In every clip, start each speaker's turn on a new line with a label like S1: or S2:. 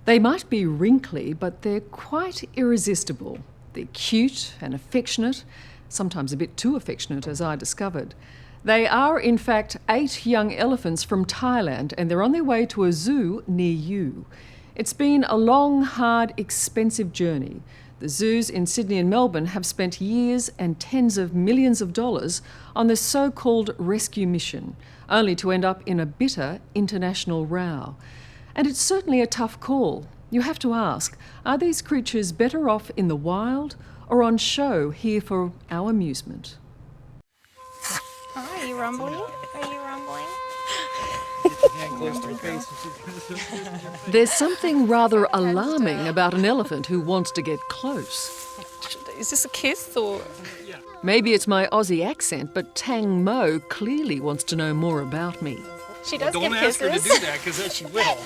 S1: They might be wrinkly, but they're quite irresistible. They're cute and affectionate, sometimes a bit too affectionate, as I discovered. They are, in fact, 8 young elephants from Thailand, and they're on their way to a zoo near you. It's been a long, hard, expensive journey. The zoos in Sydney and Melbourne have spent years and tens of millions of dollars on this so-called rescue mission, only to end up in a bitter international row. And it's certainly a tough call. You have to ask, are these creatures better off in the wild or on show here for our amusement?
S2: Are you rumbling? Are you rumbling?
S1: There's something rather alarming about an elephant who wants to get close.
S2: Is this a kiss or...?
S1: Maybe it's my Aussie accent, but Tang Mo clearly wants to know more about me.
S2: She does
S3: Don't
S2: give
S3: ask
S2: kisses.
S3: her to do that, because then she will.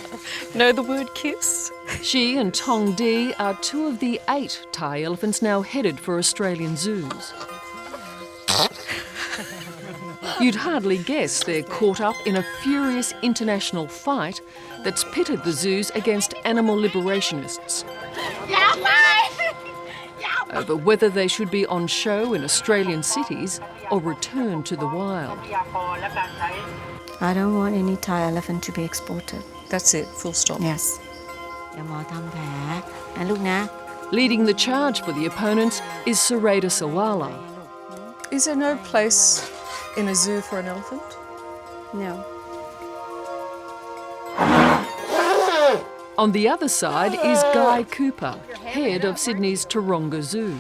S2: Know the word kiss?
S1: She and Tong Di are 2 of the 8 Thai elephants now headed for Australian zoos. You'd hardly guess they're caught up in a furious international fight that's pitted the zoos against animal liberationists over whether they should be on show in Australian cities or return to the wild.
S4: I don't want any Thai elephant to be exported.
S2: That's it, full stop.
S4: Yes. เดี๋ยวหมอทำแผลนะลูกนะ
S1: Leading the charge for the opponents is Sarada Sawala.
S2: Is there no place in a zoo for an elephant?
S4: No.
S1: On the other side is Guy Cooper, head of Sydney's Taronga Zoo.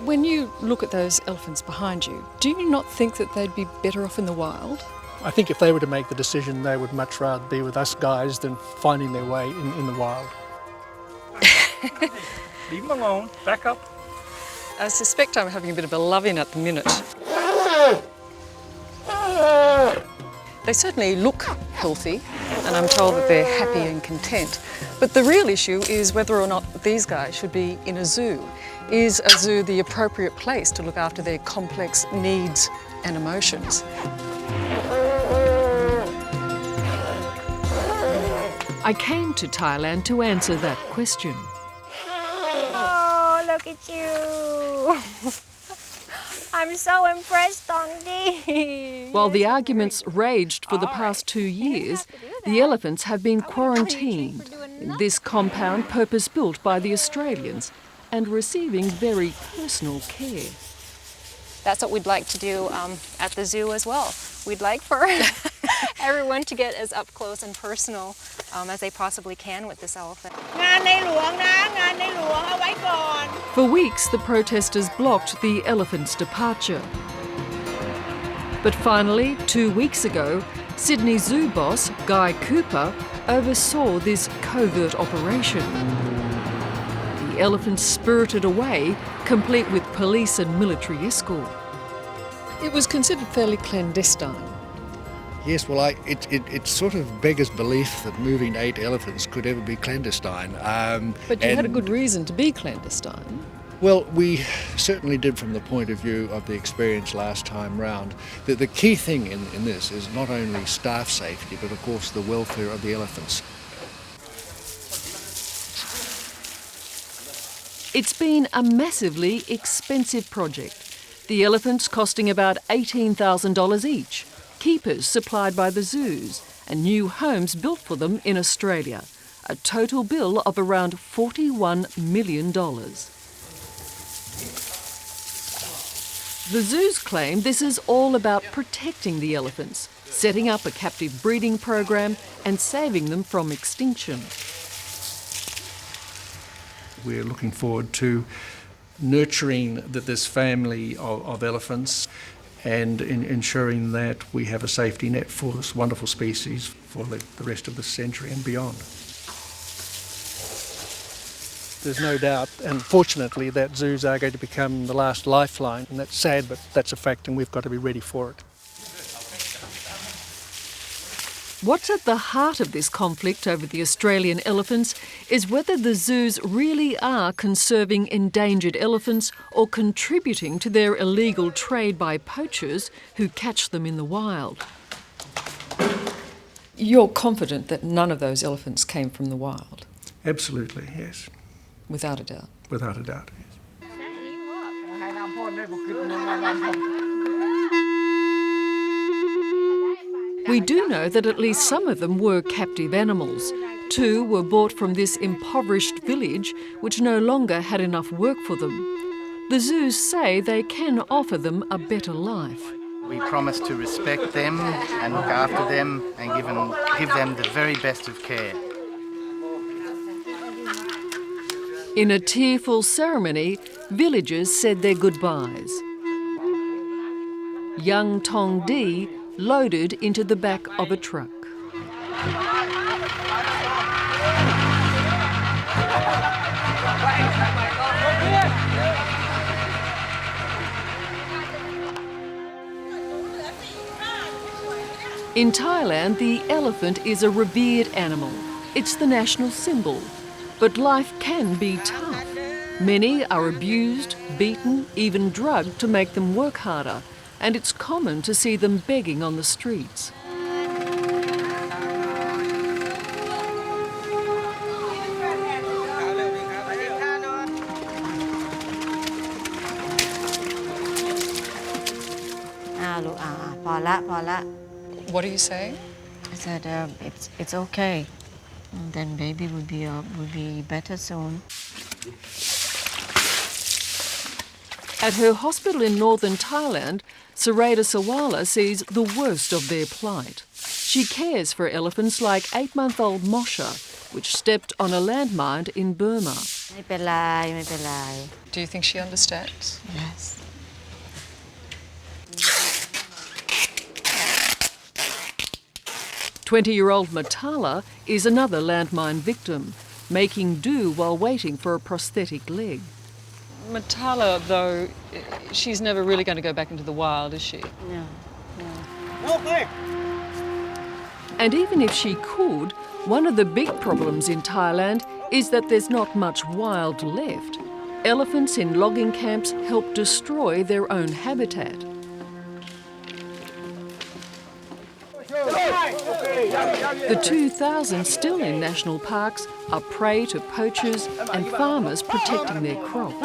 S2: When you look at those elephants behind you, do you not think that they'd be better off in the wild?
S5: I think if they were to make the decision, they would much rather be with us guys than finding their way in the wild.
S3: Leave them alone. Back up.
S2: I suspect I'm having a bit of a love-in at the minute. They certainly look healthy, and I'm told that they're happy and content. But the real issue is whether or not these guys should be in a zoo. Is a zoo the appropriate place to look after their complex needs and emotions?
S1: I came to Thailand to answer that question.
S6: Oh, look at you. I'm so impressed, Tongdi.
S1: While the arguments raged for the past 2 years, the elephants have been quarantined in this compound purpose-built by the Australians and receiving very personal care.
S7: That's what we'd like to do at the zoo as well. We'd like for everyone to get as up close and personal as they possibly can with this elephant.
S6: งานในหลวงนะงานในหลวงเอาไว้ก่อน
S1: For weeks, the protesters blocked the elephant's departure. But finally, 2 weeks ago, Sydney Zoo boss Guy Cooper oversaw this covert operation. The elephants spirited away, complete with police and military escort.
S2: It was considered fairly clandestine.
S8: Yes, well, it sort of beggars belief that moving 8 elephants could ever be clandestine.
S2: But you had a good reason to be clandestine.
S8: Well, we certainly did from the point of view of the experience last time round. The key thing in this is not only staff safety, but of course the welfare of the elephants.
S1: It's been a massively expensive project. The elephants costing about $18,000 each, keepers supplied by the zoos, and new homes built for them in Australia. A total bill of around $41 million. The zoos claim this is all about protecting the elephants, setting up a captive breeding program and saving them from extinction.
S5: We're looking forward to nurturing this family of elephants and ensuring that we have a safety net for this wonderful species for the rest of this century and beyond. There's no doubt, and fortunately, that zoos are going to become the last lifeline, and that's sad, but that's a fact, and we've got to be ready for it.
S1: What's at the heart of this conflict over the Australian elephants is whether the zoos really are conserving endangered elephants or contributing to their illegal trade by poachers who catch them in the wild. You're confident that none of those elephants came from the wild?
S5: Absolutely, yes.
S1: Without a doubt.
S5: Without a doubt, yes.
S1: We do know that at least some of them were captive animals. 2 were bought from this impoverished village which no longer had enough work for them. The zoos say they can offer them a better life.
S9: We promise to respect them and look after them and give them the very best of care.
S1: In a tearful ceremony, villagers said their goodbyes. Young Tong Di loaded into the back of a truck. In Thailand, the elephant is a revered animal. It's the national symbol. But life can be tough. Many are abused, beaten, even drugged to make them work harder, and it's common to see them begging on the streets.
S2: What are you saying?
S4: I said it's okay. And then baby would be better soon.
S1: At her hospital in northern Thailand, Sarada Sawala sees the worst of their plight. She cares for elephants like 8-month-old Moshe, which stepped on a landmine in Burma.
S4: ไม่เป็นไร ไม่เป็นไร
S2: Do you think she understands?
S4: Yes.
S1: Twenty-year-old Matala is another landmine victim, making do while waiting for a prosthetic leg.
S2: Matala, though, she's never really going to go back into the wild, is she?
S4: No.
S1: And even if she could, one of the big problems in Thailand is that there's not much wild left. Elephants in logging camps help destroy their own habitat. The 2,000 still in national parks are prey to poachers and farmers protecting their crops.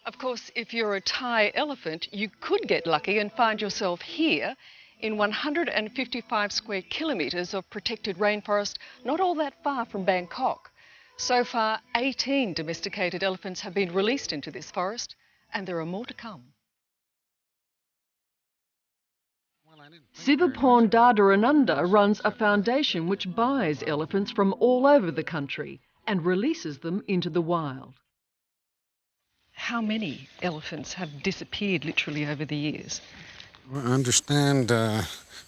S1: Of course, if you're a Thai elephant, you could get lucky and find yourself here in 155 square kilometres of protected rainforest, not all that far from Bangkok. So far, 18 domesticated elephants have been released into this forest, and there are more to come. Sivaporn Dadarananda runs a foundation which buys elephants from all over the country and releases them into the wild. How many elephants have disappeared literally over the years?
S10: I understand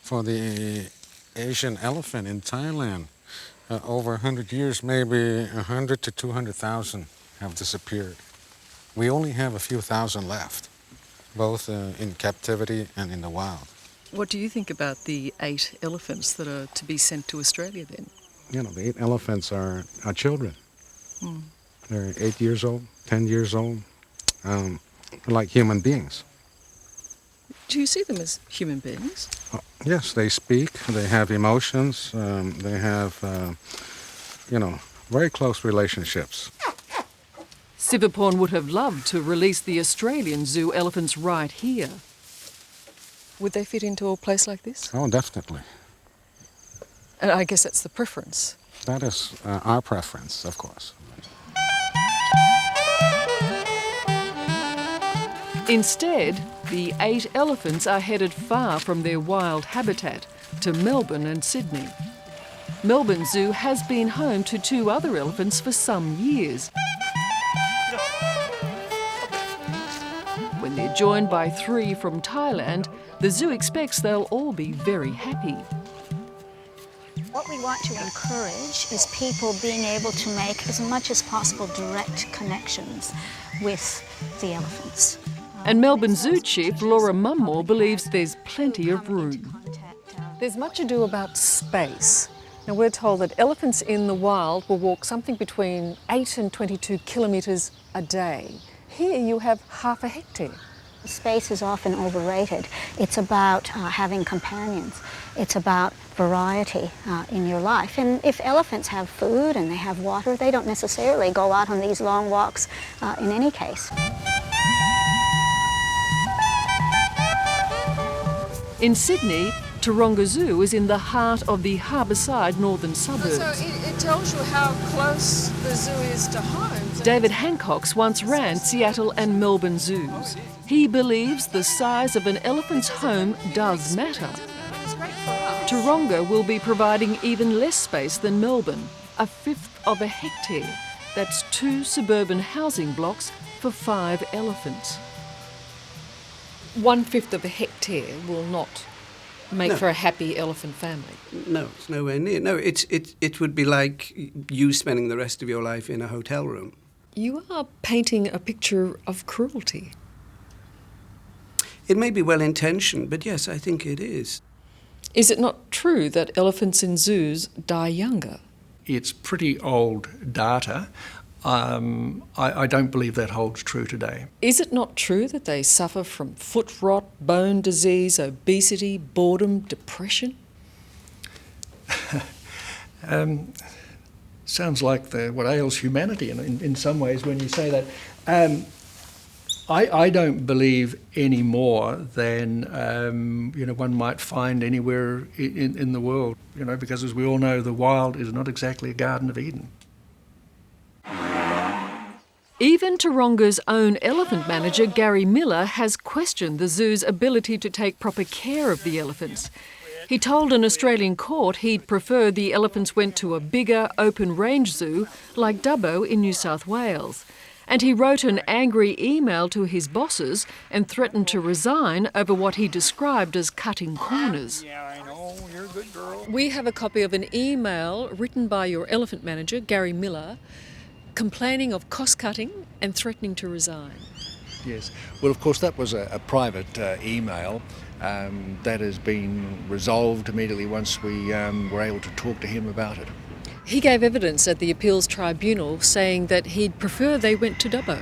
S10: for the Asian elephant in Thailand, over 100 years, maybe 100 to 200,000 have disappeared. We only have a few thousand left, both in captivity and in the wild.
S2: What do you think about the 8 elephants that are to be sent to Australia then?
S10: You know, the 8 elephants are children. They're 8 years old, 10 years old, like human beings.
S2: Do you see them as human beings?
S10: Yes, they speak, they have emotions, they have, very close relationships.
S1: Sivaporn would have loved to release the Australian zoo elephants right here.
S2: Would they fit into a place like this?
S10: Oh, definitely.
S2: And I guess that's the preference.
S10: That is our preference, of course.
S1: Instead, the 8 elephants are headed far from their wild habitat to Melbourne and Sydney. Melbourne Zoo has been home to 2 other elephants for some years. When they're joined by 3 from Thailand, the zoo expects they'll all be very happy.
S11: What we want to encourage is people being able to make as much as possible direct connections with the elephants.
S1: And Melbourne Zoo Chief Laura Mummore believes there's plenty of room.
S2: There's much ado about space. Now we're told that elephants in the wild will walk something between 8 and 22 kilometres a day. Here you have half a hectare.
S11: Space is often overrated. It's about having companions. It's about variety in your life. And if elephants have food and they have water, they don't necessarily go out on these long walks in any case.
S1: In Sydney, Taronga Zoo is in the heart of the harbourside northern suburbs.
S2: So it tells you how close the zoo is to home.
S1: David Hancox once ran Seattle and Melbourne zoos. He believes the size of an elephant's home does matter. Taronga will be providing even less space than Melbourne, a fifth of a hectare. That's 2 suburban housing blocks for 5 elephants.
S2: 1/5 of a hectare will not make for a happy elephant family.
S12: No, it's nowhere near. No, it would be like you spending the rest of your life in a hotel room.
S2: You are painting a picture of cruelty.
S12: It may be well-intentioned, but yes, I think it is.
S2: Is it not true that elephants in zoos die younger?
S5: It's pretty old data. I don't believe that holds true today.
S2: Is it not true that they suffer from foot rot, bone disease, obesity, boredom, depression?
S5: Sounds like what ails humanity in some ways when you say that. I don't believe any more than one might find anywhere in the world. Because as we all know, the wild is not exactly a Garden of Eden.
S1: Even Taronga's own elephant manager, Gary Miller, has questioned the zoo's ability to take proper care of the elephants. He told an Australian court he'd prefer the elephants went to a bigger, open-range zoo like Dubbo in New South Wales. And he wrote an angry email to his bosses and threatened to resign over what he described as cutting corners.
S3: Yeah, I know. You're a good girl.
S2: We have a copy of an email written by your elephant manager, Gary Miller, complaining of cost-cutting and threatening to resign.
S8: Yes. Well, of course, that was a private email. That has been resolved immediately once we were able to talk to him about it.
S2: He gave evidence at the appeals tribunal saying that he'd prefer they went to Dubbo.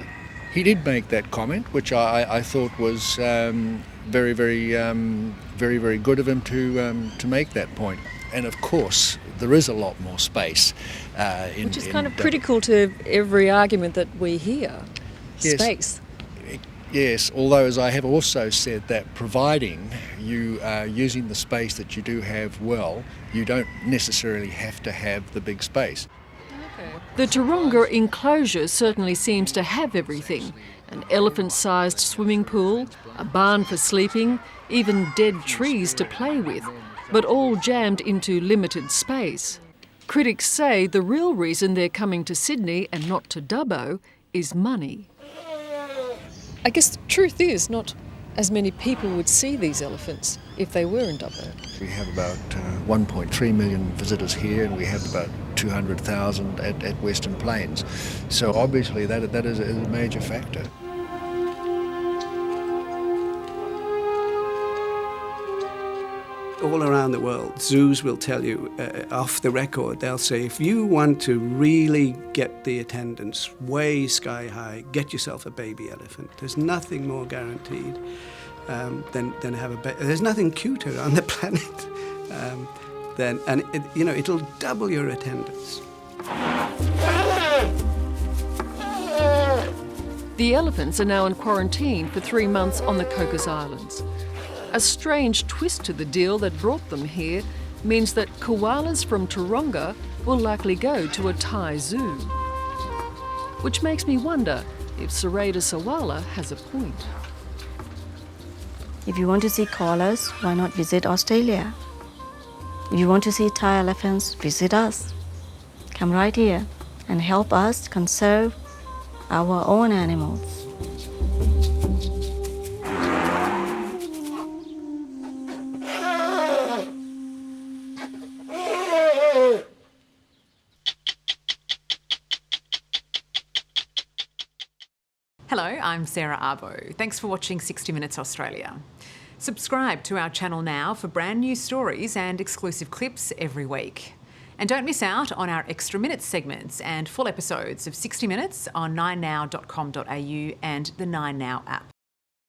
S8: He did make that comment, which I thought was very, very good of him to make that point. And of course, there is a lot more space.
S2: Which is kind of critical to every argument that we hear.
S8: Yes.
S2: Space.
S8: Yes, although as I have also said that providing you are using the space that you do have well, you don't necessarily have to have the big space.
S1: The Taronga enclosure certainly seems to have everything. An elephant-sized swimming pool, a barn for sleeping, even dead trees to play with, but all jammed into limited space. Critics say the real reason they're coming to Sydney and not to Dubbo is money.
S2: I guess the truth is not as many people would see these elephants if they were in Dubbo.
S8: We have about 1.3 million visitors here, and we have about 200,000 at Western Plains. So obviously that is a major factor.
S12: All around the world, zoos will tell you, off the record, they'll say, if you want to really get the attendance way sky high, get yourself a baby elephant. There's nothing more guaranteed than have a baby. There's nothing cuter on the planet it'll double your attendance.
S1: The elephants are now in quarantine for 3 months on the Cocos Islands. A strange twist to the deal that brought them here means that koalas from Taronga will likely go to a Thai zoo. Which makes me wonder if Sarada Sawala has a point.
S4: If you want to see koalas, why not visit Australia? If you want to see Thai elephants, visit us. Come right here and help us conserve our own animals.
S13: Hello, I'm Sarah Abo. Thanks for watching 60 Minutes Australia. Subscribe to our channel now for brand new stories and exclusive clips every week. And don't miss out on our Extra Minutes segments and full episodes of 60 Minutes on 9now.com.au and the 9Now app.